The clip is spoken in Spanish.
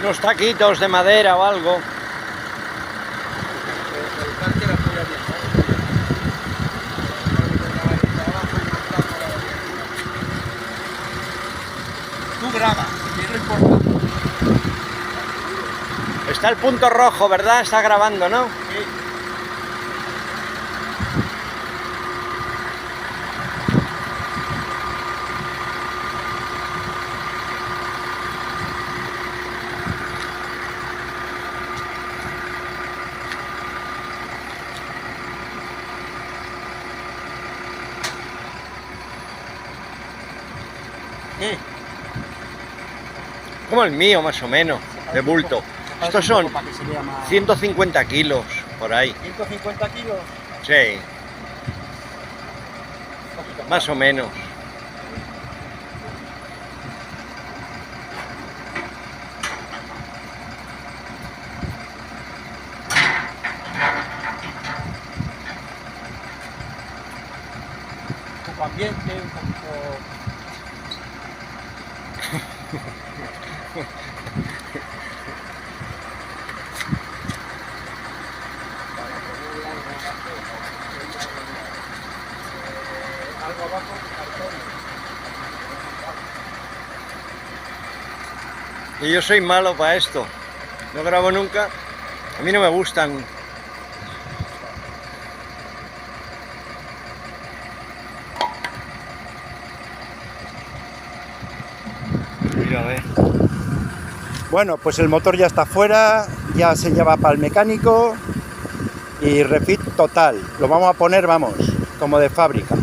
Unos taquitos de madera o algo. Tú grabas, que no importa. Está el punto rojo, ¿verdad? Está grabando, ¿no? Sí. ¿Qué? Como el mío, más o menos, de bulto. Estos son Para que se vea más... 150 kilos, por ahí. 150 kilos. Sí, más o menos. Un poco ambiente, un poquito... algo abajo, cartón. Y yo soy malo para esto. No grabo nunca. A mí no me gustan. Mira, a ver. Bueno, pues el motor ya está fuera, ya se lleva para el mecánico y refit total. Lo vamos a poner, vamos, como de fábrica.